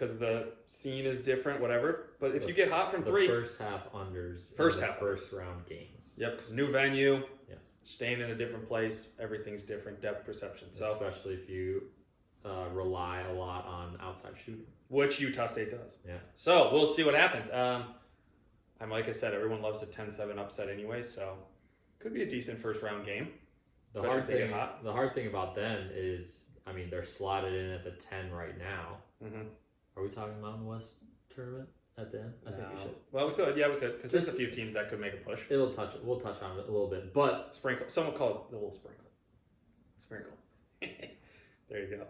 because the scene is different, whatever. But if you get hot from three, first half unders, first round games. Yep, because new venue, yes, staying in a different place, everything's different, depth perception. So especially if you rely a lot on outside shooting, which Utah State does. Yeah. So we'll see what happens. And like I said, everyone loves a 10-7 upset anyway, so could be a decent first round game. The hard thing about them is, I mean, they're slotted in at the 10 right now. Mm-hmm. Are we talking Mountain West tournament at the end? I think we should. Well, we could. Yeah, we could. Because there's a few teams that could make a push. We'll touch on it a little bit. But sprinkle. Someone call it the little sprinkle. Sprinkle. There you go.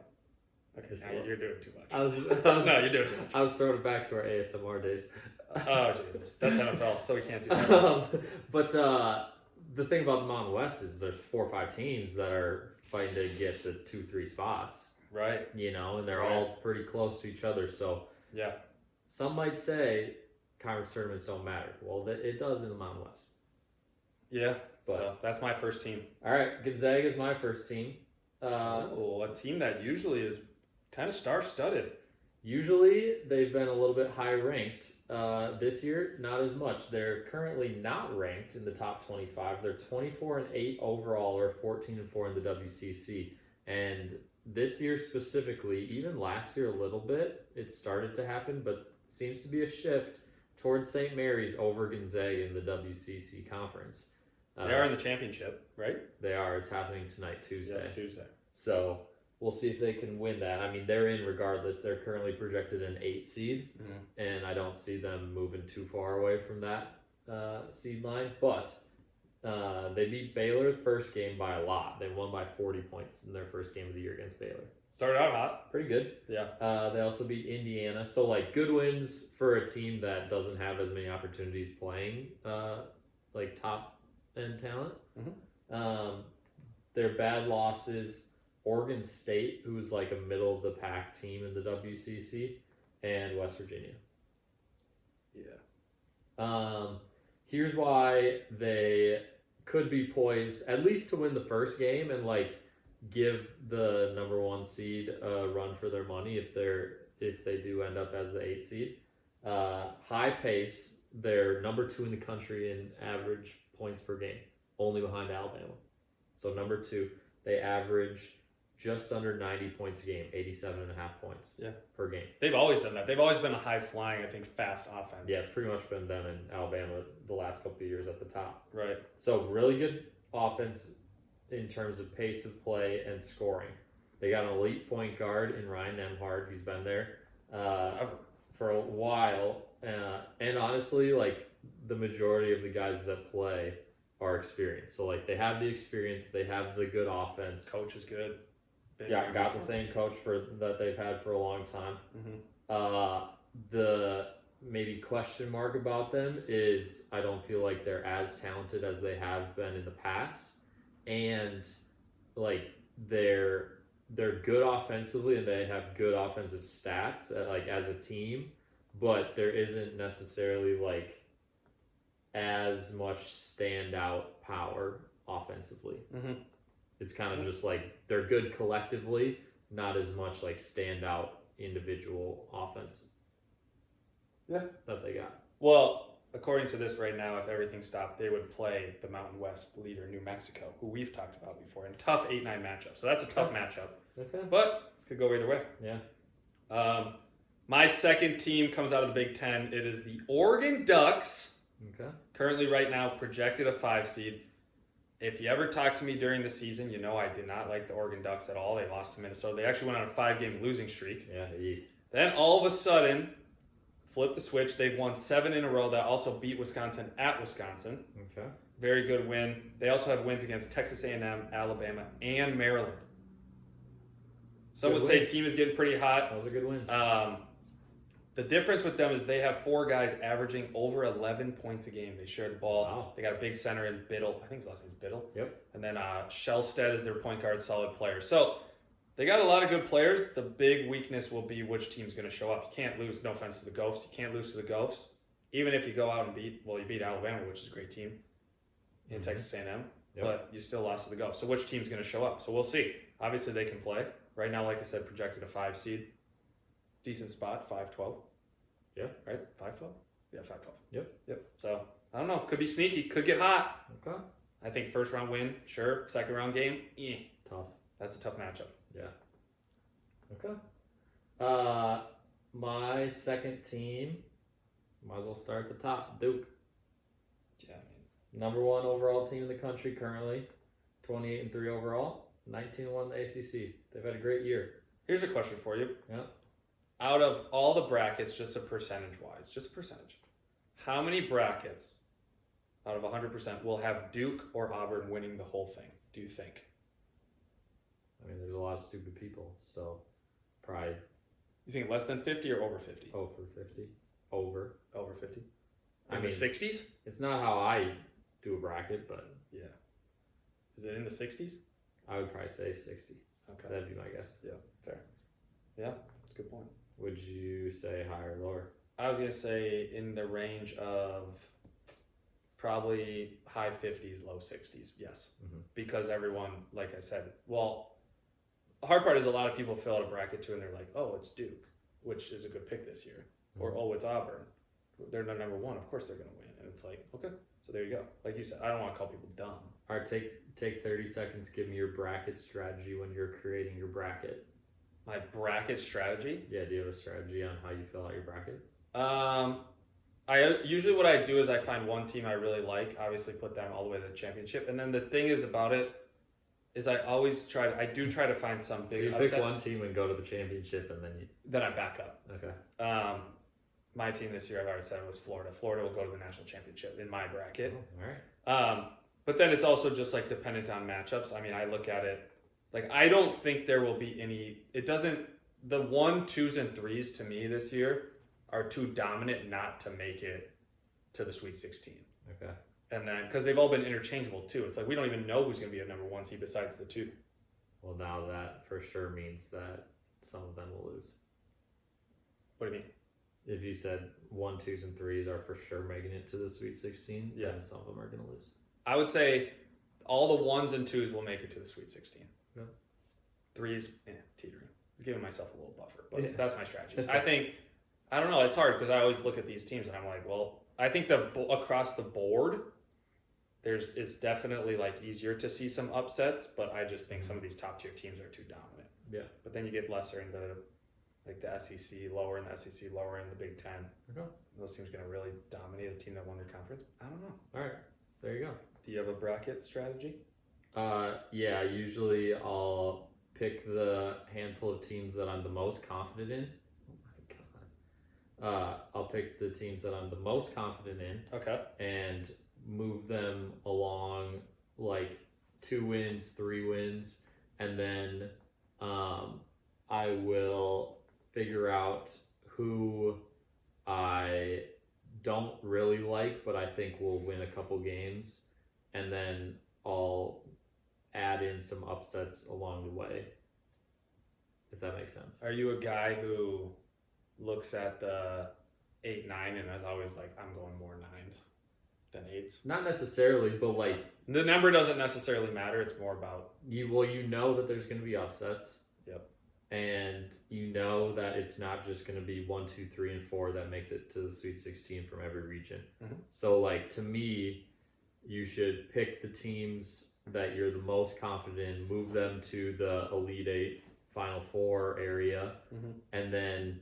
Okay, now you're doing too much. No, you're doing too much. I was throwing it back to our ASMR days. Oh, Jesus. That's NFL, so we can't do that. But the thing about the Mountain West is there's 4 or 5 teams that are fighting to get the 2-3 spots. Right. You know, and they're all pretty close to each other. So yeah, some might say conference tournaments don't matter. Well, it does in the Mountain West. Yeah, but so that's my first team. All right, Gonzaga is my first team. A team that usually is kind of star-studded. Usually they've been a little bit high ranked. This year, not as much. They're currently not ranked in the top 25. They're 24-8 overall, or 14-4 in the WCC. And this year specifically, even last year a little bit, it started to happen, but it seems to be a shift towards St. Mary's over Gonzaga in the WCC conference. They are in the championship, right? They are. It's happening tonight, Tuesday. Yeah, Tuesday. So we'll see if they can win that. I mean, they're in regardless. They're currently projected an 8 seed, and I don't see them moving too far away from that seed line. But they beat Baylor first game by a lot. They won by 40 points in their first game of the year against Baylor. Started out hot. Pretty good. Yeah. They also beat Indiana. So, like, good wins for a team that doesn't have as many opportunities playing, like, top-end talent. Their bad losses, Oregon State, who's like a middle-of-the-pack team in the WCC, and West Virginia. Yeah. Here's why they could be poised, at least to win the first game and, like, give the number 1 seed a run for their money if they do end up as the 8 seed. High pace, they're number 2 in the country in average points per game, only behind Alabama. So number 2, they average just under 90 points a game, 87.5 points per game. They've always done that. They've always been a high-flying, I think, fast offense. Yeah, it's pretty much been them and Alabama the last couple of years at the top. Right. So really good offense in terms of pace of play and scoring. They got an elite point guard in Ryan Nembhard. He's been there for a while. And honestly, like, the majority of the guys that play are experienced. So, like, they have the experience. They have the good offense. Coach is good. Got the same coach that they've had for a long time. The maybe question mark about them is I don't feel like they're as talented as they have been in the past. And, like, they're good offensively and they have good offensive stats, like, as a team. But there isn't necessarily, like, as much standout power offensively. It's kind of just like they're good collectively, not as much like standout individual offense. Yeah, that they got. Well, according to this right now, if everything stopped, they would play the Mountain West leader, New Mexico, who we've talked about before, in a tough 8-9 matchup. So that's a tough matchup. Okay. But could go either way. Yeah. My second team comes out of the Big Ten. It is the Oregon Ducks. Okay. Currently, right now, projected a 5 seed. If you ever talked to me during the season, you know I did not like the Oregon Ducks at all. They lost to Minnesota. They actually went on a 5-game losing streak. Yeah. Then all of a sudden, flipped the switch. They've won 7 in a row. That also beat Wisconsin at Wisconsin. Okay. Very good win. They also have wins against Texas A&M, Alabama, and Maryland. Some would say team is getting pretty hot. Those are good wins. The difference with them is they have 4 guys averaging over 11 points a game. They share the ball. Wow. They got a big center in Biddle. I think his last name is Biddle. Yep. And then Shellstead is their point guard, solid player. So they got a lot of good players. The big weakness will be which team's going to show up. You can't lose, no offense to the Gophers. You can't lose to the Gophers. Even if you go out and you beat Alabama, which is a great team, in Texas A&M. Yep. But you still lost to the Gophers. So which team's going to show up? So we'll see. Obviously they can play. Right now, like I said, projected a 5 seed. decent spot, 5-12. Yeah. Right? 5-12? Yeah, 5-12. Yep. So, I don't know. Could be sneaky. Could get hot. Okay. I think first round win, sure. Second round game, Tough. That's a tough matchup. Yeah. Okay. My second team, might as well start at the top. Duke. Yeah, Number 1 overall team in the country currently. 28-3 overall. 19-1 in the ACC. They've had a great year. Here's a question for you. Yeah. Out of all the brackets, just a percentage-wise, just a percentage, how many brackets out of 100% will have Duke or Auburn winning the whole thing, do you think? I mean, there's a lot of stupid people, so probably You think less than 50 or over 50? over 50. Over. Over 50? I In mean, the 60s? It's not how I do a bracket, but Yeah. Is it in the 60s? I would probably say 60. Okay. That'd be my guess. Fair. Yeah, that's a good point. Would you say higher or lower? I was going to say in the range of probably high 50s, low 60s, yes. Mhm. Because everyone, like I said, well, the hard part is a lot of people fill out a bracket too and they're like, oh, it's Duke, which is a good pick this year. Or, oh, it's Auburn. They're the number 1. Of course they're going to win. And it's like, okay, so there you go. Like you said, I don't want to call people dumb. All right, take 30 seconds. Give me your bracket strategy when you're creating your bracket. My bracket strategy. Yeah, do you have a strategy on how you fill out your bracket? I usually what I do is I find one team I really like, obviously put them all the way to the championship, and then the thing is about it is I do try to find some So big you upsets. pick one team and go to the championship, and then you Then I back up. okay. My team this year, I've already said, was Florida. Florida will go to the national championship in my bracket. Oh, all right. But then it's also just like dependent on matchups. I mean, I look at it like I don't think there will be any. It doesn't. The 1, 2s, and 3s to me this year are too dominant not to make it to the Sweet 16. Okay. And then because they've all been interchangeable too. It's like we don't even know who's going to be a number 1 seed besides the 2. Well, now that for sure means that some of them will lose. What do you mean? If you said 1, 2s, and 3s are for sure making it to the Sweet 16, Yeah. then some of them are going to lose. I would say all the 1s and 2s will make it to the Sweet 16. Yeah. 3s, teetering. I'm giving myself a little buffer, but Yeah. that's my strategy. I don't know. It's hard because I always look at these teams and I'm like, well, I think across the board, it's definitely like easier to see some upsets, but I just think some of these top tier teams are too dominant. Yeah. But then you get lesser in the SEC, lower in the SEC, lower in the Big Ten. Okay. Those teams going to really dominate a team that won their conference? I don't know. All right. There you go. Do you have a bracket strategy? Yeah, usually I'll pick the handful of teams that I'm the most confident in. Oh my god. I'll pick the teams that I'm the most confident in Okay. and move them along like 2 wins, 3 wins, and then I will figure out who I don't really like, but I think will win a couple games, and then I'll add in some upsets along the way, if that makes sense. Are you a guy who looks at the 8, 9 and is always like, I'm going more 9s than 8s? Not necessarily, but like The number doesn't necessarily matter. It's more about you know that there's going to be upsets. Yep. And you know that it's not just going to be 1, 2, 3, and 4 that makes it to the Sweet 16 from every region. Mhm. So, like, to me, you should pick the teams that you're the most confident in, move them to the Elite 8, Final 4 area, and then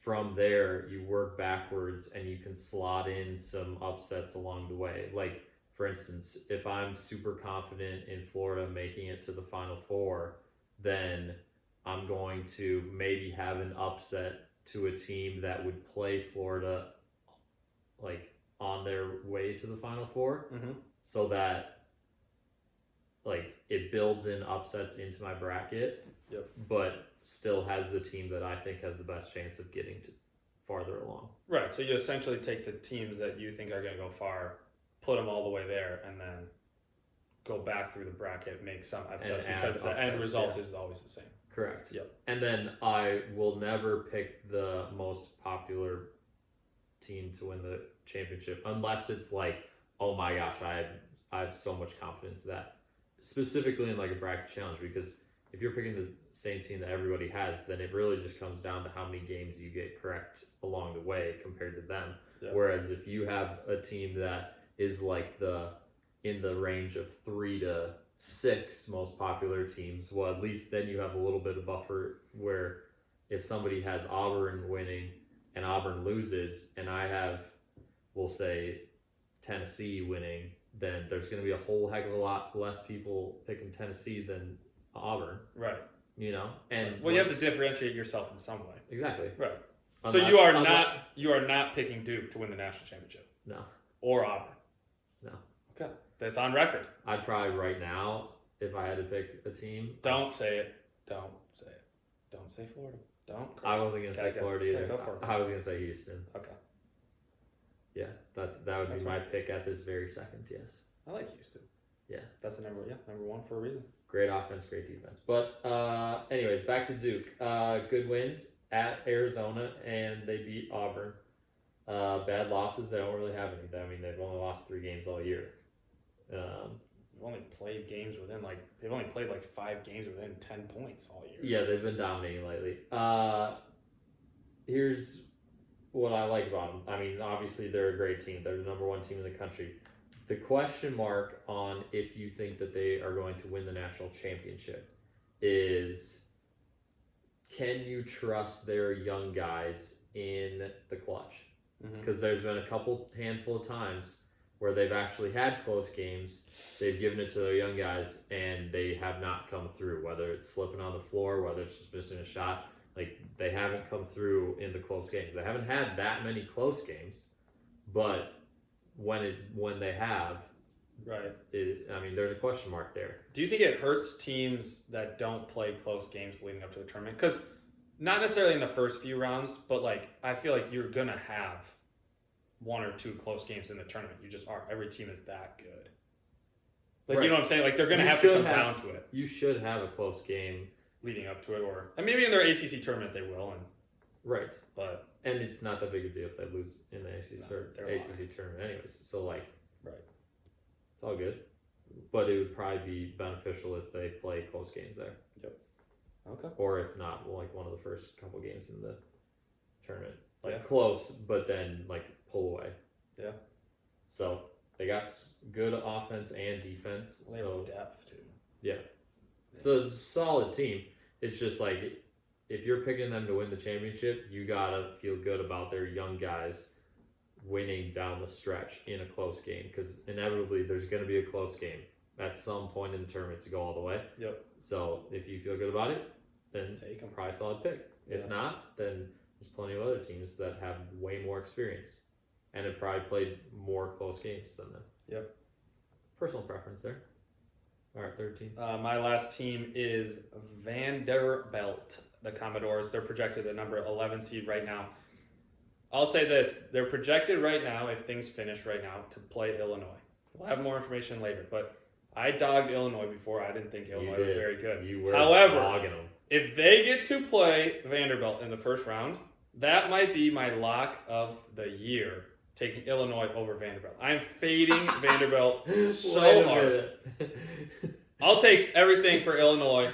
from there, you work backwards and you can slot in some upsets along the way. Like, for instance, if I'm super confident in Florida making it to the Final 4, then I'm going to maybe have an upset to a team that would play Florida like on their way to the Final 4, so that like it builds in upsets into my bracket, but still has the team that I think has the best chance of getting to farther along. Right. So you essentially take the teams that you think are going to go far, put them all the way there, and then go back through the bracket, make some upsets, because the end result is always the same. Correct. Yep. And then I will never pick the most popular team to win the championship unless it's like, oh my gosh, I have so much confidence in that. Specifically in like a bracket challenge, because if you're picking the same team that everybody has, then it really just comes down to how many games you get correct along the way compared to them. Yeah. Whereas if you have a team that is like in the range of 3 to 6 most popular teams, well, at least then you have a little bit of buffer where if somebody has Auburn winning and Auburn loses, and I have, we'll say, Tennessee winning, then there's going to be a whole heck of a lot less people picking Tennessee than Auburn. Right. You know? And well, you have to differentiate yourself in some way. Exactly. Right. So you are not picking Duke to win the national championship. No. Or Auburn. No. Okay. That's on record. I'd probably right now, if I had to pick a team. Don't say it. Don't say it. Don't say Florida. Don't. I wasn't gonna say Florida either. Go for it. I was gonna say Houston. Okay. Yeah, that would be my pick at this very second. Yes. I like Houston. Yeah. That's number one for a reason. Great offense, great defense. But anyways, back to Duke. Good wins at Arizona, and they beat Auburn. Bad losses, they don't really have any. I mean, they've only lost 3 games all year. They've only played games within they've only played 5 games within 10 points all year. Yeah, they've been dominating lately. Here's what I like about them. I mean, obviously they're a great team. They're the number 1 team in the country. The question mark on if you think that they are going to win the national championship is, can you trust their young guys in the clutch? Because there's been a handful of times where they've actually had close games, they've given it to their young guys, and they have not come through, whether it's slipping on the floor, whether it's just missing a shot. They haven't come through in the close games. They haven't had that many close games, but when they have, right? I mean, there's a question mark there. Do you think it hurts teams that don't play close games leading up to the tournament? Because not necessarily in the first few rounds, but I feel like you're gonna have 1 or 2 close games in the tournament. You just are. Every team is that good. Right. You know what I'm saying? They're gonna have to come down to it. You should have a close game leading up to it, and maybe in their ACC tournament they will. Right. And it's not that big a deal if they lose in the ACC tournament anyways. So right. It's all good. But it would probably be beneficial if they play close games there. Yep. Okay. Or if not, one of the first couple games in the tournament. Yeah. Close, but then pull away. Yeah. So they got good offense and defense. They have depth too. Yeah. So it's a solid team. It's just if you're picking them to win the championship, you gotta feel good about their young guys winning down the stretch in a close game, because inevitably there's going to be a close game at some point in the tournament to go all the way. Yep. So if you feel good about it, then take them. Probably a solid pick. If not, then there's plenty of other teams that have way more experience and have probably played more close games than them. Yep. Personal preference there. All right, third team. My last team is Vanderbilt, the Commodores. They're projected at number 11 seed right now. I'll say this. They're projected right now, if things finish right now, to play Illinois. We'll have more information later, but I dogged Illinois before. I didn't think Illinois was very good. You were dogging them. If they get to play Vanderbilt in the first round, that might be my lock of the year, taking Illinois over Vanderbilt. I'm fading Vanderbilt so hard. I'll take everything for Illinois.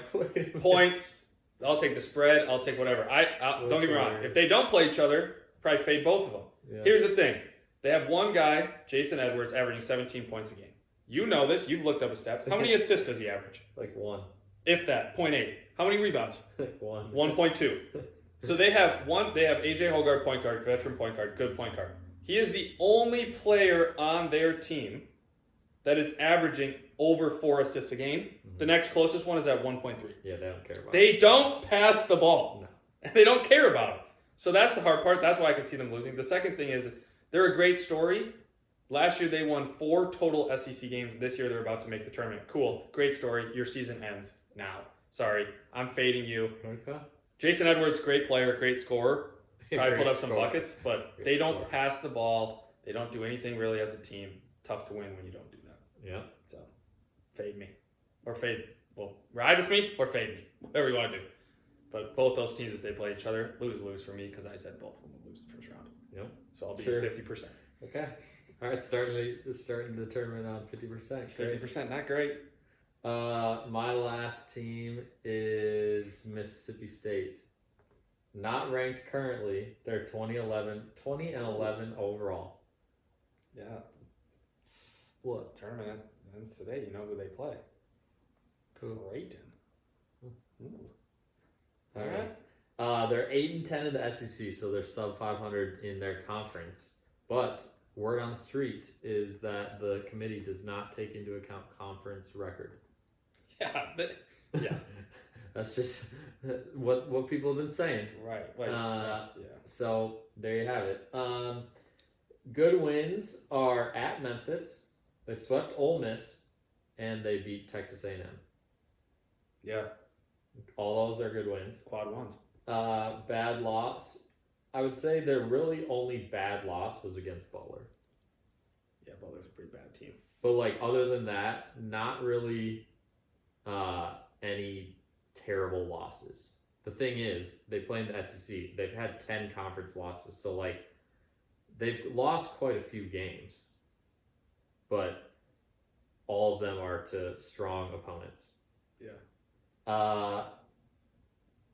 Points. I'll take the spread. I'll take whatever. Don't get me wrong. If they don't play each other, probably fade both of them. Yeah. Here's the thing. They have one guy, Jason Edwards, averaging 17 points a game. You know this. You've looked up his stats. How many assists does he average? 1. If that. 0.8. How many rebounds? 1. 1.2. So they have AJ Hogarth, point guard, veteran point guard, good point guard. He is the only player on their team that is averaging over 4 assists a game. Mm-hmm. The next closest one is at 1.3. Yeah, they don't care about it. They don't pass the ball. No. And they don't care about it. So that's the hard part. That's why I can see them losing. The second thing is they're a great story. Last year they won 4 total SEC games. This year they're about to make the tournament. Cool. Great story. Your season ends now. Sorry. I'm fading you. Okay. Jason Edwards, great player, great scorer. Probably put up some buckets, but they don't pass the ball. They don't do anything really as a team. Tough to win when you don't do that. Yeah. So fade me. Or fade. Well, ride with me or fade me. Whatever you want to do. But both those teams, if they play each other, lose for me because I said both of them would lose the first round. Yep. So I'll be at 50%. Okay. All right, starting the tournament on 50%. 50%, not great. My last team is Mississippi State. Not ranked currently. They're 20 and 11 overall. Yeah. What? Tournament ends today. You know who they play? Cool. Creighton. Ooh. All right. They're 8-10 in the SEC, so they're sub 500 in their conference. But word on the street is that the committee does not take into account conference record. Yeah. Yeah. That's just what people have been saying. Right. Yeah. Yeah. So there you have it. Good wins are at Memphis. They swept Ole Miss, and they beat Texas A&M. Yeah. All those are good wins. Quad ones. Bad loss. I would say their really only bad loss was against Butler. Yeah, Butler's a pretty bad team. But like other than that, not really any terrible losses. The thing is, they play in the SEC. They've had 10 conference losses, so like they've lost quite a few games. But all of them are to strong opponents. Yeah.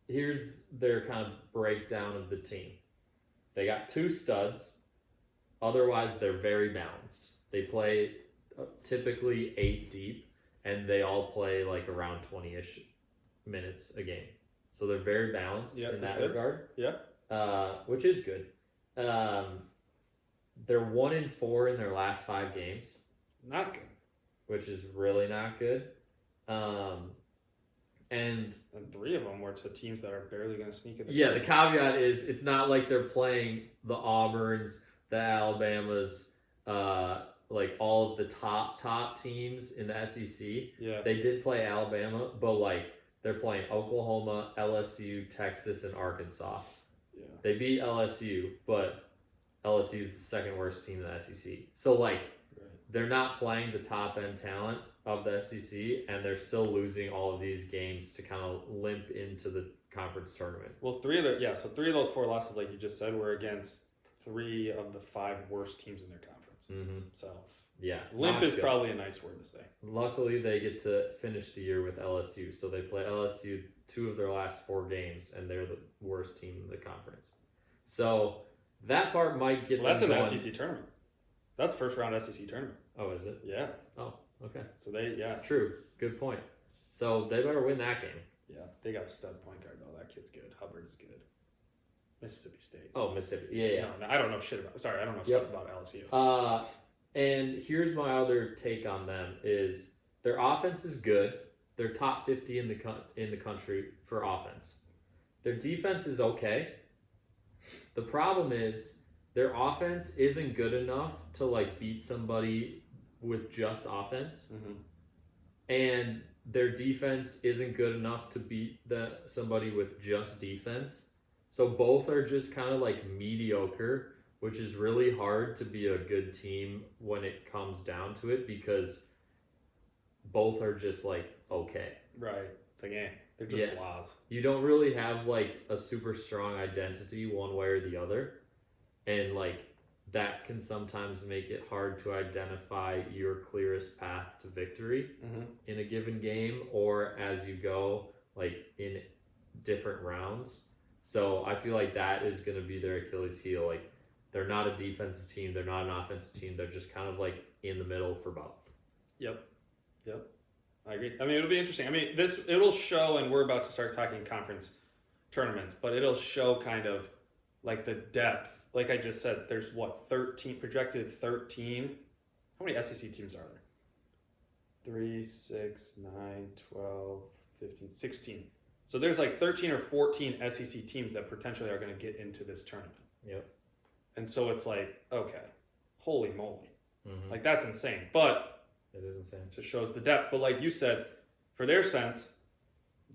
Here's their kind of breakdown of the team. They got 2 studs. Otherwise, they're very balanced. They play typically 8 deep, and they all play like around 20-ish minutes a game. So they're very balanced in that regard. Yeah. Which is good. They're 1-4 in their last 5 games. Not good. Which is really not good. And 3 of them were to teams that are barely going to sneak in. The caveat is it's not like they're playing the Auburns, the Alabamas, like all of the top teams in the SEC. Yeah. They did play Alabama, but like they're playing Oklahoma, LSU, Texas, and Arkansas. Yeah. They beat LSU, but LSU is the second worst team in the SEC. So like they're not playing the top end talent of the SEC, and they're still losing all of these games to kind of limp into the conference tournament. Well, 3 of those 4 losses, like you just said, were against 3 of the 5 worst teams in their conference. Mm-hmm. So yeah, limp is probably a nice word to say. Luckily, they get to finish the year with LSU, so they play LSU 2 of their last 4 games, and they're the worst team in the conference. So that part might get. Well, that's an SEC tournament. That's first round SEC tournament. Oh, is it? Yeah. Oh, okay. So yeah. True. Good point. So they better win that game. Yeah, they got a stud point guard though. That kid's good. Hubbard is good. Mississippi State. Oh, Mississippi. Yeah. No, I don't know shit about. Sorry, I don't know stuff about LSU. And here's my other take on them: is their offense is good. They're top 50 in the country for offense. Their defense is okay. The problem is their offense isn't good enough to like beat somebody with just offense, and their defense isn't good enough to beat somebody with just defense. So both are just kind of like mediocre, which is really hard to be a good team when it comes down to it, because both are just like okay. Right. It's like they're just blahs. You don't really have like a super strong identity one way or the other, and like that can sometimes make it hard to identify your clearest path to victory in a given game or as you go like in different rounds. So I feel like that is going to be their Achilles heel. Like they're not a defensive team, they're not an offensive team, they're just kind of like in the middle for both. Yep. I agree. I mean, it'll be interesting. I mean, it'll show, and we're about to start talking conference tournaments, but it'll show kind of like the depth. Like I just said, there's projected 13. How many SEC teams are there? 3, 6, 9, 12, 15, 16. So there's like 13 or 14 SEC teams that potentially are going to get into this tournament. Yep. And so it's like, okay, holy moly. Like that's insane. But it is insane. It just shows the depth. But like you said, for their sense,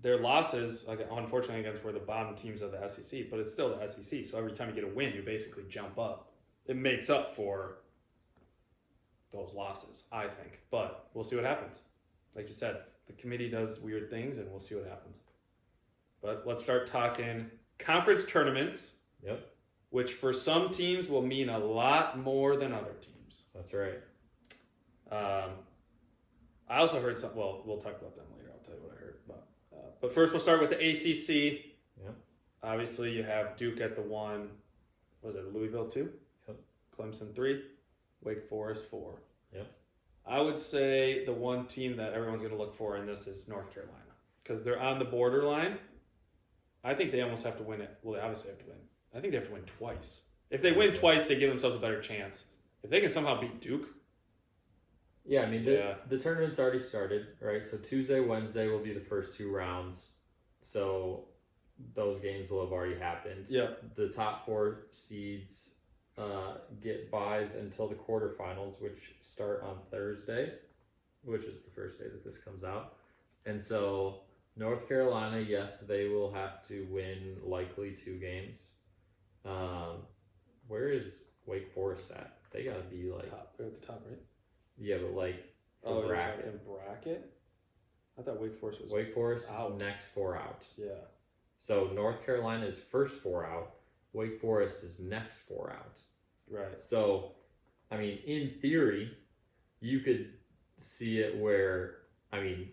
their losses, like unfortunately against the bottom teams of the SEC, but it's still the SEC. So every time you get a win, you basically jump up. It makes up for those losses, I think. But we'll see what happens. Like you said, the committee does weird things, and we'll see what happens. But let's start talking conference tournaments. Yep. Which for some teams will mean a lot more than other teams. That's right. I also heard some. Well, we'll talk about them later. I'll tell you what I heard. But first, we'll start with the ACC. Yeah. Obviously, you have Duke at the 1. Was it Louisville 2? Yep. Clemson 3. Wake Forest 4. Yep. I would say the one team that everyone's going to look for in this is North Carolina because they're on the borderline. I think they almost have to win it. Well, they obviously have to win. I think they have to win twice. If they win twice, they give themselves a better chance. If they can somehow beat Duke. Yeah, I mean, the tournament's already started, right? So Tuesday, Wednesday will be the first 2 rounds. So those games will have already happened. Yeah. The top 4 seeds get buys until the quarterfinals, which start on Thursday, which is the first day that this comes out. And so North Carolina, yes, they will have to win likely 2 games. Where is Wake Forest at? They got to be like... They're at the top, right? Yeah, but like for bracket. In bracket? I thought Wake Forest was Wake Forest out. is next 4 out. Yeah. So North Carolina is first 4 out. Wake Forest is next 4 out. Right. So, I mean, in theory, you could see it where, I mean,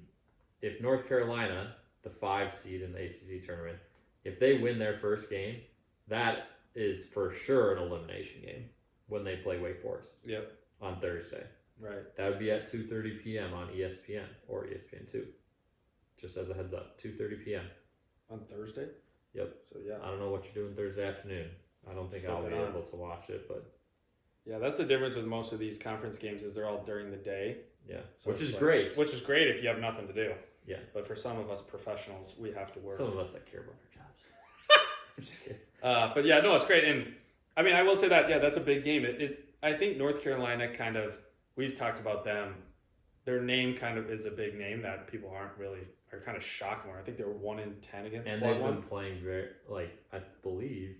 if North Carolina, the 5 seed in the ACC tournament, if they win their first game, that is for sure an elimination game when they play Wake Forest. Yep. On Thursday. Right. That would be at 2:30 p.m. on ESPN or ESPN2. Just as a heads up, 2:30 p.m. On Thursday? Yep. So, yeah. I don't know what you're doing Thursday afternoon. I don't think I'll be able to watch it, but... Yeah, that's the difference with most of these conference games is they're all during the day. Yeah, so which is great. Which is great if you have nothing to do. Yeah. But for some of us professionals, we have to work. Some of us that care about our jobs. I'm just kidding. But yeah, no, it's great. And I mean, I will say that, yeah, that's a big game. I think North Carolina kind of, we've talked about them. Their name kind of is a big name that people are kind of shocked more. I think they were 1-10 against and they've been playing very, I believe,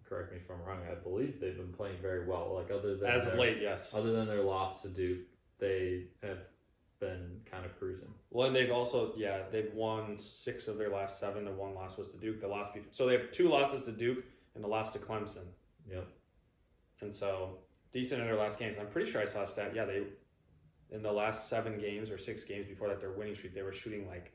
correct me if I'm wrong, I believe they've been playing very well. Like other than as of late, yes. Other than their loss to Duke, they have been kind of cruising. Well, and they've also, they've won 6 of their last 7. Their one loss was to Duke. So they have 2 losses to Duke and a loss to Clemson. Yep. And so decent in their last games. I'm pretty sure I saw a stat. Yeah, they in the last 7 games or 6 games before that, their winning streak, they were shooting like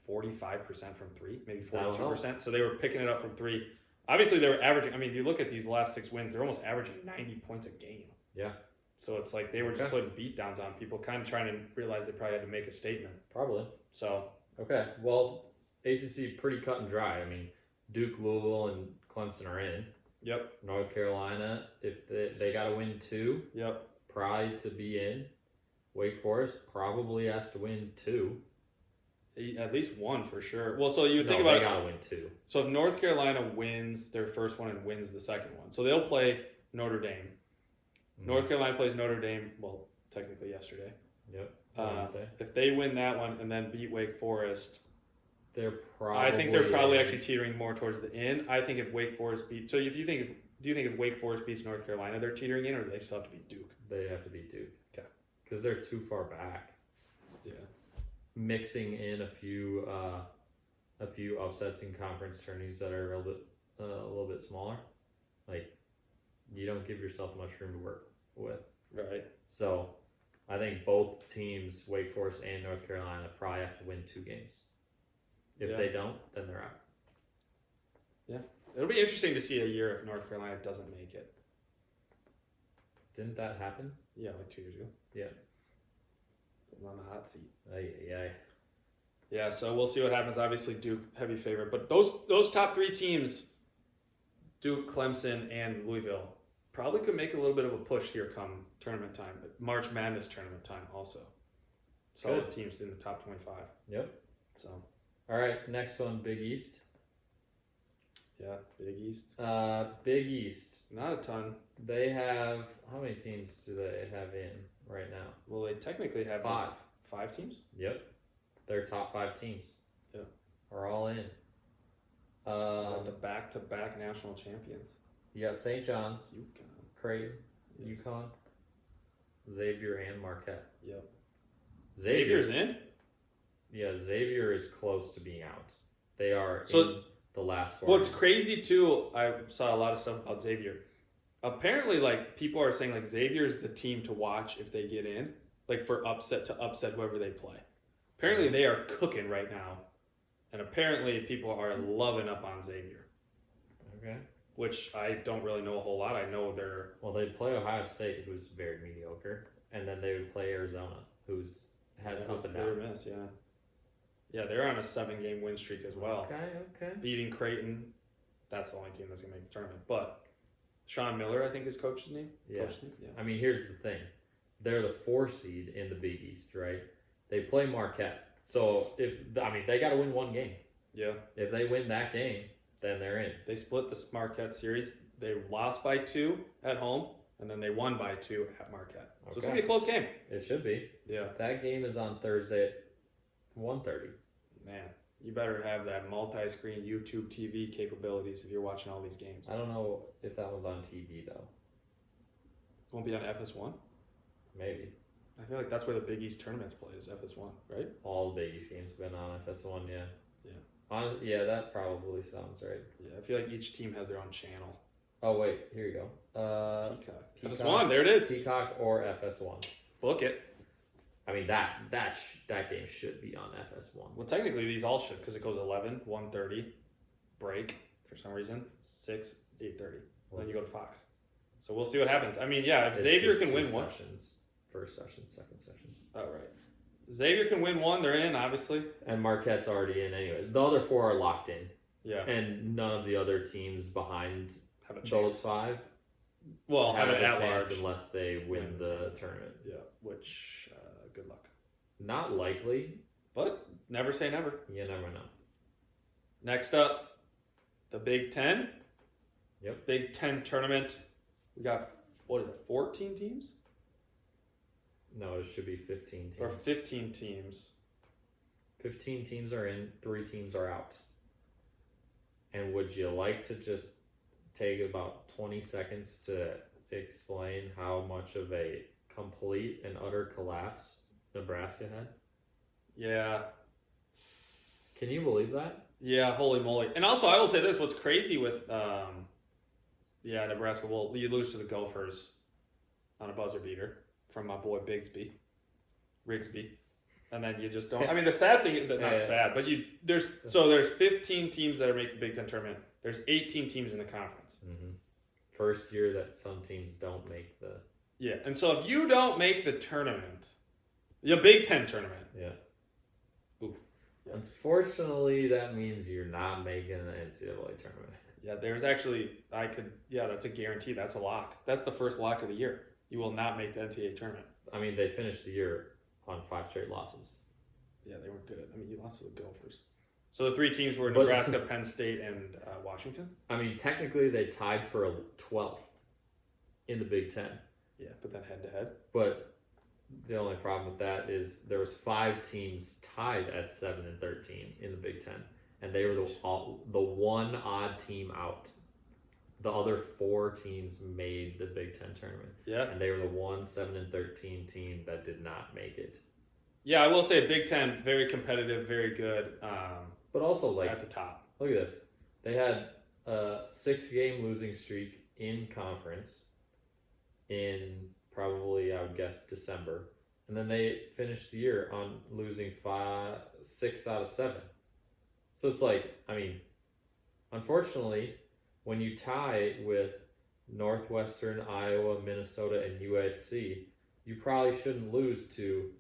45% from 3, maybe 42%. So they were picking it up from 3. Obviously, they were averaging. I mean, if you look at these last 6 wins, they're almost averaging 90 points a game. Yeah. So it's like they were just putting beatdowns on people, kind of trying to realize they probably had to make a statement. Probably. So. Okay. Well, ACC pretty cut and dry. I mean, Duke, Louisville, and Clemson are in. Yep. North Carolina, if they got to win 2. Yep. Probably to be in. Wake Forest probably has to win 2. At least 1 for sure. Well, so you think about they got to win 2. So if North Carolina wins their first one and wins the second one, so they'll play Notre Dame. Mm-hmm. North Carolina plays Notre Dame, well, technically yesterday. Yep. Wednesday. If they win that one and then beat Wake Forest, I think they're probably actually teetering more towards the end. I think if Wake Forest beat, so if you think, do you think if Wake Forest beats North Carolina, they're teetering in, or do they still have to beat Duke? They have to beat Duke. Okay. Because they're too far back. Yeah. Mixing in a few upsets in conference tourneys that are a little bit smaller, like you don't give yourself much room to work with. Right. So I think both teams, Wake Forest and North Carolina, probably have to win 2 games. If they don't, then they're out. Yeah. It'll be interesting to see a year if North Carolina doesn't make it. Didn't that happen? Yeah, like 2 years ago. Yeah. On the hot seat. Yeah, so we'll see what happens. Obviously, Duke, heavy favorite. But those top 3 teams, Duke, Clemson, and Louisville, probably could make a little bit of a push here come tournament time. March Madness tournament time also. Solid teams in the top 25. Yep. So. All right, next one, Big East. Yeah, Big East. Big East. Not a ton. They have, how many teams do they have in right now? Well, they technically have 5. 5 teams? Yep. Their top 5 teams. Yeah. Are all in. The back-to-back national champions. You got St. John's, UConn, Creighton, yes. UConn, Xavier, and Marquette. Yep. Xavier's in? Yeah, Xavier is close to being out. They are in the last 4. Well, it's crazy too. I saw a lot of stuff about Xavier. Apparently, like people are saying, like Xavier's the team to watch if they get in like for upset whoever they play. Apparently they are cooking right now, and apparently people are loving up on Xavier. Okay. Which I don't really know a whole lot. I know they're Well, they'd play Ohio State, who's very mediocre, and then they would play Arizona, who's had up and down. Miss, yeah. Yeah, they're on a 7-game win streak as well. Okay. Beating Creighton. That's the only team that's going to make the tournament. But Sean Miller, I think is coach's name. Yeah. Coach's name? Yeah. I mean, here's the thing. They're the 4 seed in the Big East, right? They play Marquette. So, they got to win one game. Yeah. If they win that game, then they're in. They split the Marquette series. They lost by 2 at home, and then they won by 2 at Marquette. So it's going to be a close game. It should be. Yeah. That game is on Thursday at 1:30. Man, you better have that multi-screen YouTube TV capabilities if you're watching all these games. I don't know if that one's on TV, though. Won't be on FS1? Maybe. I feel like that's where the Big East tournaments play is FS1, right? All the Big East games have been on FS1, yeah. Yeah. Yeah, that probably sounds right. Yeah, I feel like each team has their own channel. Oh, wait, here you go. Peacock. FS1, there it is. Peacock or FS1. Book it. I mean, that game should be on FS1. Well, technically, these all should because it goes 11, 1:30, break for some reason, 6, 8:30. Then you go to Fox. So we'll see what happens. I mean, yeah, if Xavier can win one. Sessions. First session, second session. Oh, right. Xavier can win one, they're in, obviously. And Marquette's already in anyway. The other 4 are locked in. Yeah. And none of the other teams behind have a chance. those 5 have a it at chance large unless they win the tournament. Yeah, which, good luck. Not likely. But never say never. You never know. Next up, the Big Ten. Yep. Big Ten tournament. We got, 14 teams? No, it should be 15 teams. Or 15 teams. 15 teams are in, 3 teams are out. And would you like to just take about 20 seconds to explain how much of a complete and utter collapse Nebraska had? Yeah. Can you believe that? Yeah, holy moly. And also, I will say this, what's crazy with, Nebraska, well, you lose to the Gophers on a buzzer beater from my boy Rigsby. And then you just don't. I mean, the sad thing, not sad, but there's 15 teams that make the Big Ten tournament. There's 18 teams in the conference. Mm-hmm. First year that some teams don't make the. Yeah, and so if you don't make the tournament, the Big Ten tournament. Yeah. Ooh. Yes. Unfortunately, that means you're not making the NCAA tournament. Yeah, there's actually, that's a guarantee. That's a lock. That's the first lock of the year. You will not make the NCAA tournament. I mean, they finished the year on 5 straight losses. Yeah, they weren't good. I mean, you lost to the Gophers. So the 3 teams were Nebraska, Penn State, and Washington. I mean, technically they tied for a 12th in the Big Ten. Yeah, but then head-to-head. But the only problem with that is there was 5 teams tied at 7 and 13 in the Big Ten, and they were the one odd team out. The other 4 teams made the Big Ten tournament. Yeah. And they were the 1 7 and 13 team that did not make it. Yeah, I will say Big Ten, very competitive, very good. But also, at the top. Look at this. They had a 6-game losing streak in conference in probably, I would guess, December. And then they finished the year on losing 6 out of 7. So it's like, I mean, unfortunately, when you tie with Northwestern, Iowa, Minnesota, and USC, you probably shouldn't lose to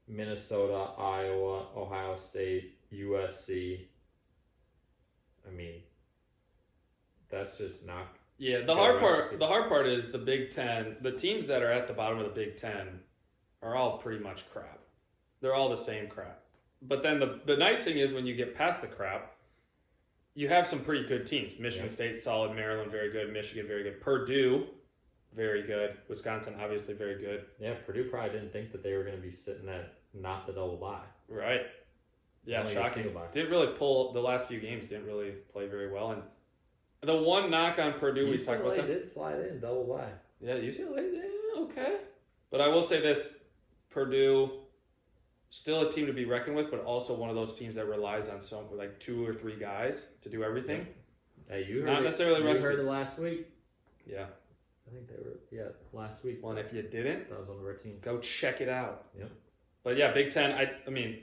Minnesota, Iowa, Ohio State, USC. I mean, that's just not. Yeah, the hard part is the Big Ten. The teams that are at the bottom of the Big Ten are all pretty much crap. They're all the same crap. But then the nice thing is when you get past the crap, you have some pretty good teams. Michigan State, solid. Maryland, very good. Michigan, very good. Purdue, very good. Wisconsin, obviously, very good. Yeah, Purdue probably didn't think that they were going to be sitting at not the double bye. Right. Yeah, only shocking. Didn't really pull the last few games. Didn't really play very well. And the one knock on Purdue, we talked about them. did slide in double bye. Yeah, UCLA, okay. But I will say this, Purdue, still a team to be reckoned with, but also one of those teams that relies on like 2 or 3 guys to do everything. Hey, you heard Not necessarily you heard it last week. Yeah. I think they were last week. Well, and if you didn't, That was one of our teams. go check it out. Yep. But yeah, Big Ten. I mean,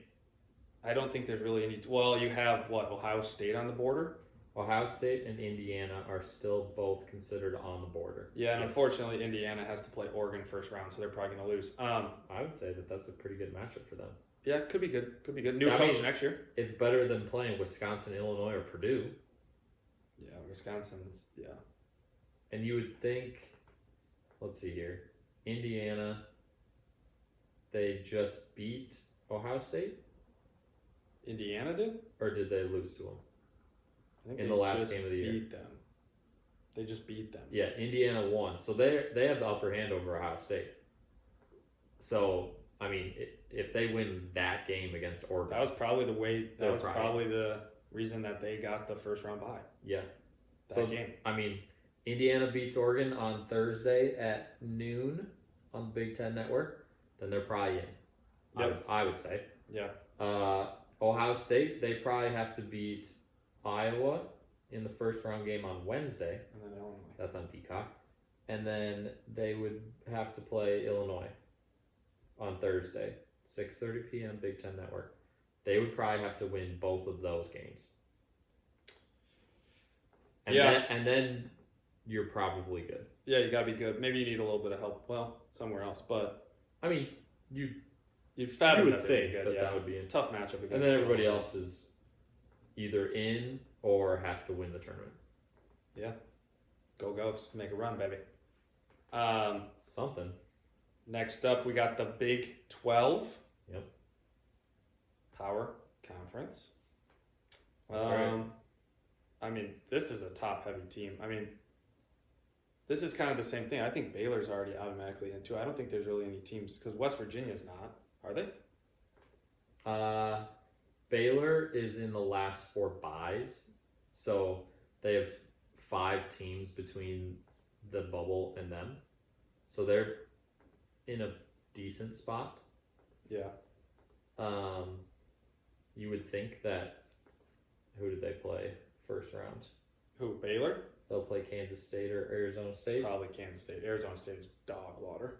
I don't think there's really any. Well, you have Ohio State on the border. Ohio State and Indiana are still both considered on the border. Yeah, and unfortunately, Indiana has to play Oregon first round, so they're probably going to lose. I would say that's a pretty good matchup for them. Yeah, could be good. Could be good. New coach next year. It's better than playing Wisconsin, Illinois, or Purdue. Yeah, Wisconsin's, yeah. And you would think, let's see here, Indiana, they just beat Ohio State? Indiana did? Or did they lose to them? I think in they the last just game of the year. beat them. They just beat them. Yeah, Indiana won. So they have the upper hand over Ohio State. So, I mean, if they win that game against Oregon. That was probably probably the reason that they got the first round bye. Yeah. That game. I mean, Indiana beats Oregon on Thursday at noon on the Big Ten Network. Then they're probably in. Yep. I would say. Yeah. Ohio State, they probably have to beat Iowa in the first round game on Wednesday. And then Illinois. That's on Peacock. And then they would have to play Illinois on Thursday, 6:30 p.m. Big Ten Network. They would probably have to win both of those games. And then you're probably good. Yeah, you got to be good. Maybe you need a little bit of help. Well, somewhere else. But, I mean, you'd fathom would think that would be a tough matchup against and then everybody Illinois. else is either in or has to win the tournament. Yeah. Go Gophs. Make a run, baby. Something. Next up, we got the Big 12. Yep. Power Conference. That's right. I mean, this is a top-heavy team. I mean, this is kind of the same thing. I think Baylor's already automatically in, too. I don't think there's really any teams, because West Virginia's not. Are they? Baylor is in the last 4 byes, so they have 5 teams between the bubble and them. So they're in a decent spot. Yeah. You would think that, who did they play first round? Who, Baylor? They'll play Kansas State or Arizona State. Probably Kansas State. Arizona State is dog water.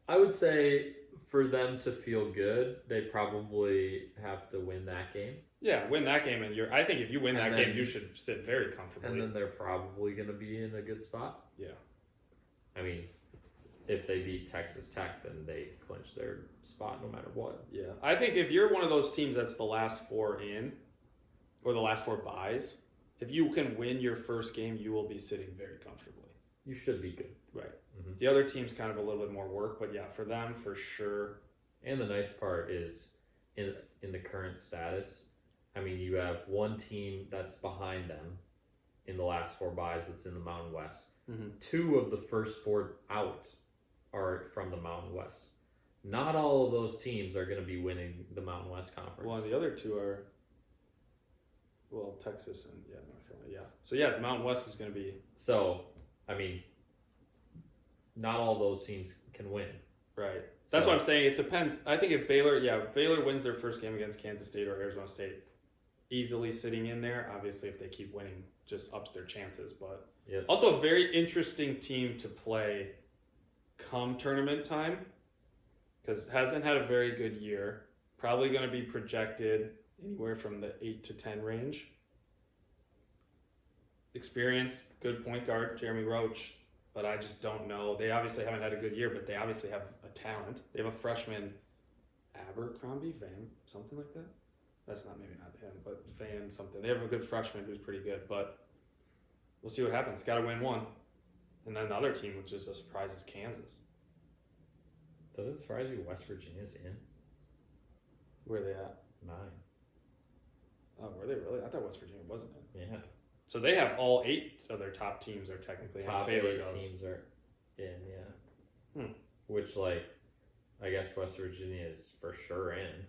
I would say for them to feel good, they probably have to win that game. Yeah, win that game, and I think if you win that game, you should sit very comfortably. And then they're probably going to be in a good spot. Yeah. I mean, if they beat Texas Tech, then they clinch their spot no matter what. Yeah. I think if you're one of those teams that's the last 4 in, or the last 4 byes, if you can win your first game, you will be sitting very comfortably. You should be good. Right. Mm-hmm. The other team's kind of a little bit more work, but yeah, for them, for sure. And the nice part is, in the current status, I mean, you have one team that's behind them in the last 4 byes that's in the Mountain West. Mm-hmm. 2 of the first 4 out are from the Mountain West. Not all of those teams are going to be winning the Mountain West Conference. Well, the other 2 are, Texas and North Carolina. Yeah. So yeah, the Mountain West is going to be. So, I mean, not all those teams can win. Right. That's what I'm saying. It depends. I think if Baylor wins their first game against Kansas State or Arizona State, easily sitting in there. Obviously, if they keep winning, just ups their chances. But also a very interesting team to play come tournament time, because hasn't had a very good year. Probably going to be projected anywhere from the 8 to 10 range. Experience, good point guard, Jeremy Roach. But I just don't know. They obviously haven't had a good year, but they obviously have a talent. They have a freshman, Abercrombie, something like that. That's not him, but Van something. They have a good freshman who's pretty good, but we'll see what happens. Got to win one. And then the other team, which is a surprise, is Kansas. Does it surprise you West Virginia's in? Where are they at? 9. Oh, were they really? I thought West Virginia wasn't in. Yeah. So they have all 8 of their top teams are technically in. Top 8 teams are in, yeah. Which, I guess West Virginia is for sure in.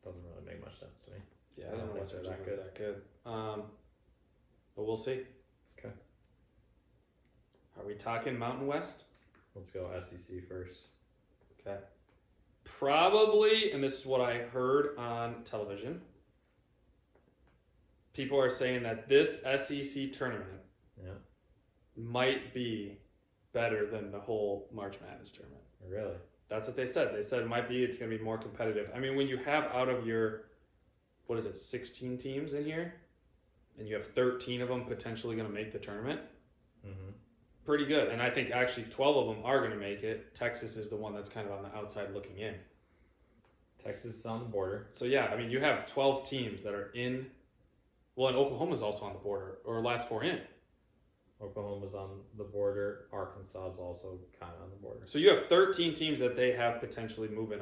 Doesn't really make much sense to me. Yeah, I don't know West Virginia was that good. But we'll see. Okay. Are we talking Mountain West? Let's go SEC first. Okay. Probably, and this is what I heard on television, people are saying that this SEC tournament might be better than the whole March Madness tournament. Really? That's what they said. They said it's going to be more competitive. I mean, when you have out of your, 16 teams in here, and you have 13 of them potentially going to make the tournament, pretty good. And I think actually 12 of them are going to make it. Texas is the one that's kind of on the outside looking in. Texas is on the border. So yeah, I mean, you have 12 teams that are in. Well, and Oklahoma's also on the border, or last four in. Oklahoma's on the border. Arkansas is also kind of on the border. So you have 13 teams that they have potentially moving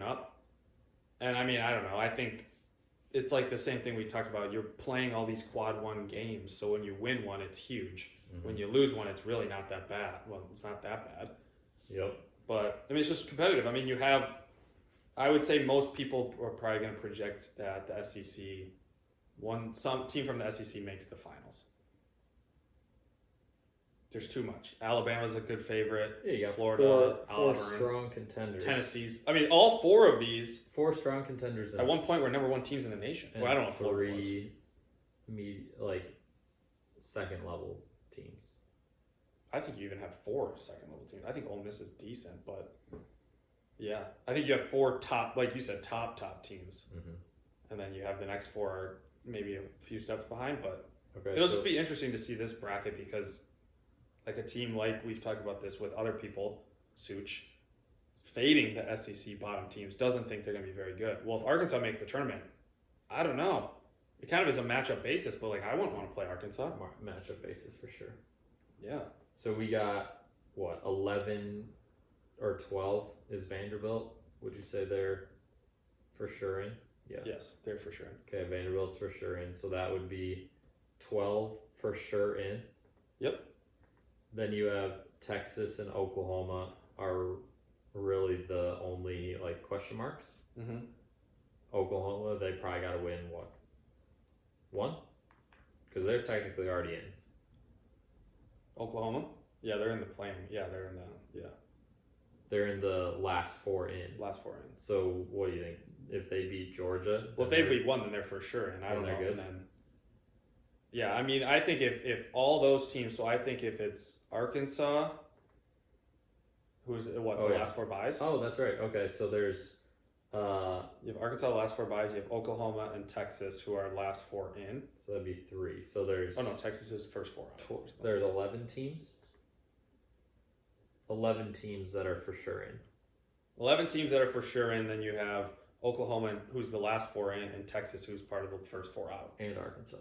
up. And I mean, I don't know. I think it's like the same thing we talked about. You're playing all these quad one games, so when you win one, it's huge. When you lose one, it's really not that bad. Well, it's not that bad. Yep. But I mean, it's just competitive. I mean, you have. I would say most people are probably going to project that the SEC, some team from the SEC makes the finals. There's too much. Alabama's a good favorite. Yeah, you got Florida, four Auburn, strong contenders. Tennessee's. I mean, all four of these. Four strong contenders. At one point, were number one teams in the nation. Well, I don't know if Florida was. Second level teams. I think you even have four second level teams. I think Ole Miss is decent, but yeah, I think you have four top, like you said, top teams, and then you have the next four are maybe a few steps behind. But it'll just be interesting to see this bracket because, like a team like we've talked about this with other people, Such, fading the SEC bottom teams, doesn't think they're going to be very good. Well, if Arkansas makes the tournament, I don't know. It kind of is a matchup basis, but I wouldn't want to play Arkansas. Matchup basis for sure. Yeah. So we got 11 or 12 is Vanderbilt. Would you say they're for sure in? Yeah. Yes, they're for sure in. Okay, Vanderbilt's for sure in. So that would be 12 for sure in. Yep. Then you have Texas and Oklahoma are really the only question marks. Oklahoma, they probably got to win one? Because they're technically already in. Oklahoma? Yeah, they're in the play-in. Yeah, They're in the last four in. Last four in. So what do you think? If they beat Georgia? Well, if they beat one, then they're for sure in. I don't know. They're good. And then, yeah, I mean, I think if all those teams, so I think if it's Arkansas, who's the last four buys? Oh, that's right. Okay, so there's you have Arkansas last four buys, you have Oklahoma and Texas who are last four in. So that'd be three. So there's Texas is first four. There's 11 teams. 11 teams that are for sure in. 11 teams that are for sure in, then you have Oklahoma who's the last four in, and Texas who's part of the first four out. And Arkansas.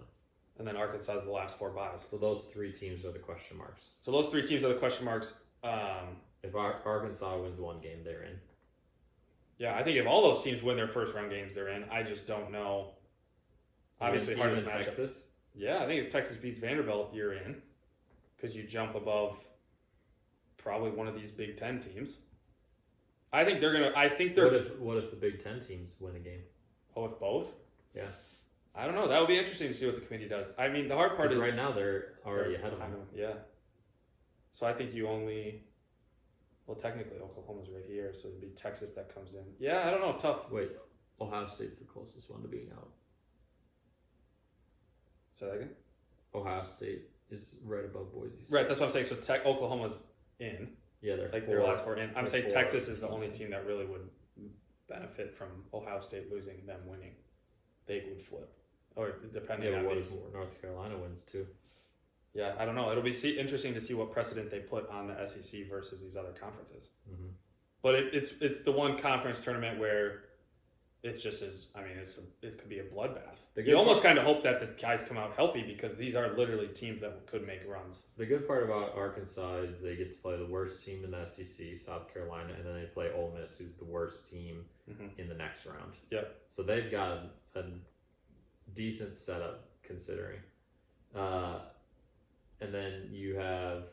And then Arkansas is the last four buys. So those three teams are the question marks. So those three teams are the question marks. If Arkansas wins one game, they're in. Yeah, I think if all those teams win their first round games, they're in. I just don't know. Obviously, hard to match Texas. Yeah, I think if Texas beats Vanderbilt, you're in, because you jump above probably one of these Big Ten teams. I think they're gonna. I think they're. What if the Big Ten teams win a game? Oh, if both? Yeah. I don't know. That would be interesting to see what the committee does. I mean, the hard part is right now they're already ahead of them. Yeah. So I think you only. Well, technically, Oklahoma's right here, so it'd be Texas that comes in. Yeah, I don't know. Tough. Wait, Ohio State's the closest one to being out. Say that again? Ohio State is right above Boise State. Right, that's what I'm saying. So Oklahoma's in. Yeah, they're their last four in. I'm saying Texas is the only team that really would benefit from Ohio State losing and them winning. They would flip. Or depending on what if North Carolina wins too? Yeah, I don't know. It'll be interesting to see what precedent they put on the SEC versus these other conferences. But it's the one conference tournament where it just is. I mean, it could be a bloodbath. You almost kind of hope that the guys come out healthy because these are literally teams that could make runs. The good part about Arkansas is they get to play the worst team in the SEC, South Carolina, and then they play Ole Miss, who's the worst team in the next round. Yep. So they've got a decent setup considering. And then you have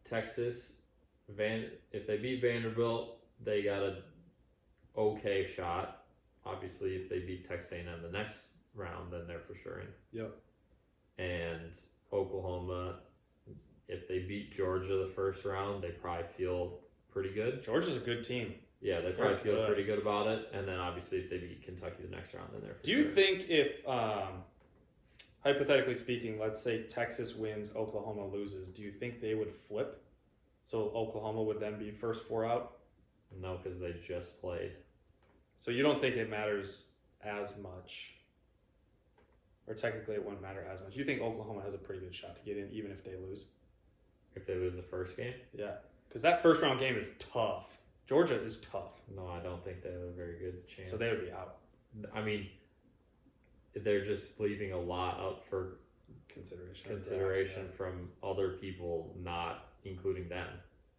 Texas. If they beat Vanderbilt, they got an okay shot. Obviously, if they beat Texas A&M the next round, then they're for sure in. Yep. And Oklahoma, if they beat Georgia the first round, they probably feel pretty good. Georgia's a good team. Yeah, they probably feel pretty good about it. And then obviously, if they beat Kentucky the next round, then they're for sure. Do you think if hypothetically speaking, let's say Texas wins, Oklahoma loses. Do you think they would flip? So Oklahoma would then be first 4 out? No, because they just played. So you don't think it matters as much? Or technically it wouldn't matter as much. You think Oklahoma has a pretty good shot to get in even if they lose? If they lose the first game? Yeah. Because that first round game is tough. Georgia is tough. No, I don't think they have a very good chance. So they would be out. I mean, they're just leaving a lot up for consideration from other people, not including them.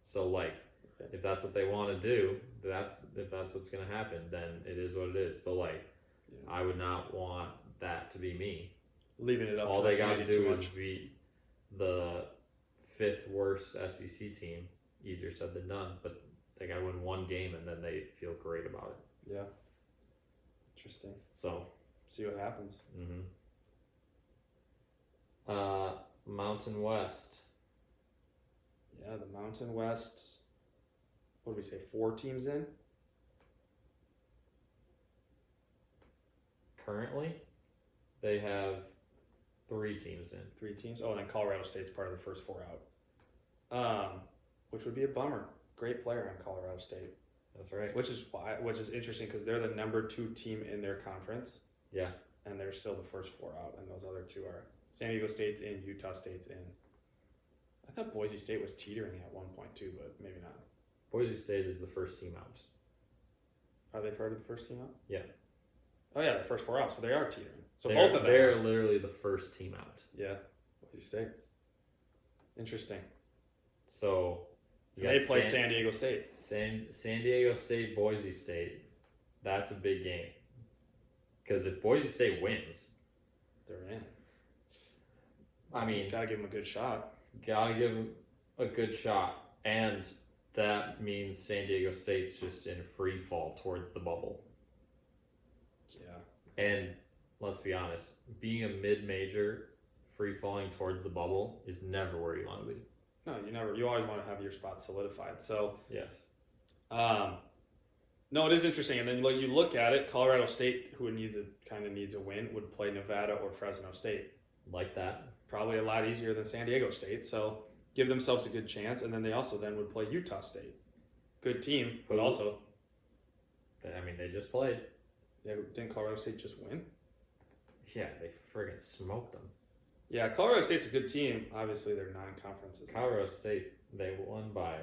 So, like, Okay. if that's what they want to do, if that's what's going to happen, then it is what it is. But, like, Yeah. I would not want that to be me. Leaving it up All to they the got to committee do too is much. beat the 5th worst SEC team. Easier said than done, but they got to win one game and then they feel great about it. Yeah. Interesting. So, See what happens. Mountain West. Yeah, the Mountain West. What do we say? 4 teams in? Currently, they have 3 teams in. 3 teams. Oh, and then Colorado State's part of the first 4 out. Which would be a bummer. Great player on Colorado State. That's right. Which is interesting because they're the number 2 team in their conference. Yeah. And they're still the first 4 out, and those other 2 are San Diego State's in, Utah State's in. I thought Boise State was teetering at one point too, but maybe not. Boise State is the first team out. Are they part of the first team out? Yeah. Oh yeah, the first 4 out, so they are teetering. So They're- both of them. They're are. literally the first team out. Yeah, Boise State. Interesting. So you They got play San Diego State. San Diego State, Boise State. That's a big game. Because if Boise State wins, They're in. I mean, Gotta give them a good shot. gotta give them a good shot. And that means San Diego State's just in free fall towards the bubble. Yeah. And let's be honest, being a mid-major free falling towards the bubble is never where you want to be. No, you always want to have your spot solidified. So, Yes. no, it is interesting. And then you look at it, Colorado State, who needs a win, would play Nevada or Fresno State. Like that. Probably a lot easier than San Diego State. So give themselves a good chance. And then they also then would play Utah State. Good team, but Who? also, I mean, they just played. yeah, didn't Colorado State just win? Yeah, they friggin' smoked them. Yeah, Colorado State's a good team. Obviously, they're non-conferences. Colorado State, they won by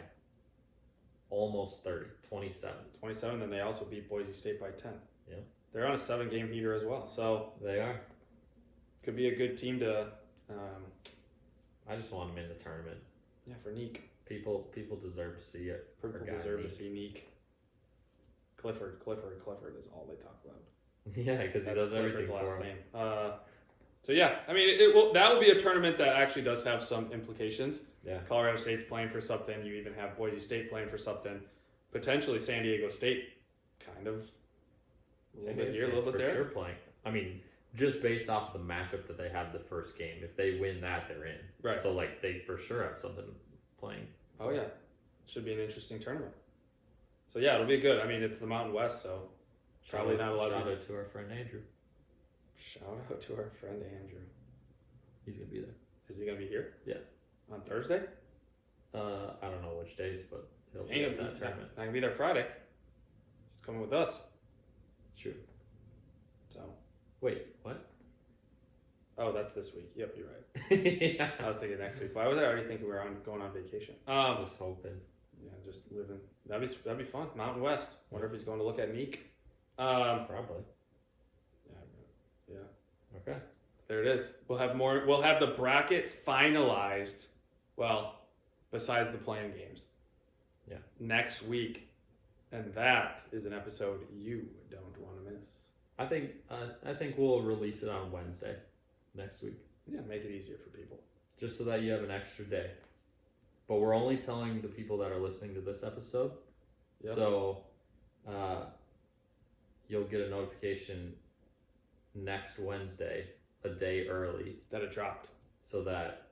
almost 30, 27. 27, then they also beat Boise State by 10. Yeah. They're on a 7-game heater as well. So They are. could be a good team to, I just want them in the tournament. for Neek. People deserve to see it. People Our guy deserve to Neek. see Neek. Clifford is all they talk about. Yeah, because he does everything for last him. name. So yeah, I mean, that will be a tournament that actually does have some implications. Yeah. Colorado State's playing for something. You even have Boise State playing for something. Potentially San Diego State, kind of. A little bit here, a little bit for there. sure playing. I mean, just based off of the matchup that they have the first game, if they win that, they're in. Right. So like they for sure have something playing. Oh yeah, should be an interesting tournament. So yeah, it'll be good. I mean, it's the Mountain West, so probably not a lot of Shout out to our friend Andrew. Shout out to our friend Andrew. He's gonna be there. Is he gonna be here? Yeah. On Thursday? I don't know which days, but he'll be Ain't at gonna that be, tournament. not gonna be there Friday. He's coming with us. True. So. Wait, what? Oh, that's this week. Yep, you're right. Yeah. I was thinking next week. Why was I already thinking we were going on vacation? I was hoping. Yeah, just living. That'd be fun. Mountain West. Wonder if he's going to look at Neek. Probably. Yeah. Okay. There it is. We'll have more. We'll have the bracket finalized. Well, besides the playing games. Yeah. Next week, and that is an episode you don't want to miss. I think we'll release it on Wednesday next week, Yeah, make it easier for people. just so that you have an extra day. But we're only telling the people that are listening to this episode. Yep. So you'll get a notification next Wednesday, a day early, That it dropped. so that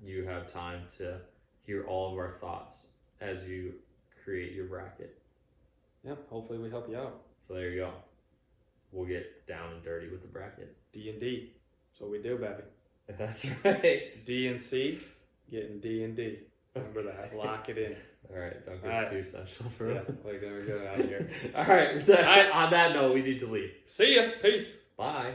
you have time to hear all of our thoughts as you create your bracket. Yep. Hopefully we help you out. So there you go. We'll get down and dirty with the bracket. D&D. what we do, baby. That's right. D and C, getting D and D. Remember that. Lock it in. All right, don't get All right. too sensual for Yeah, we're going to go out here. All right, on that note, we need to leave. See ya. Peace. Bye.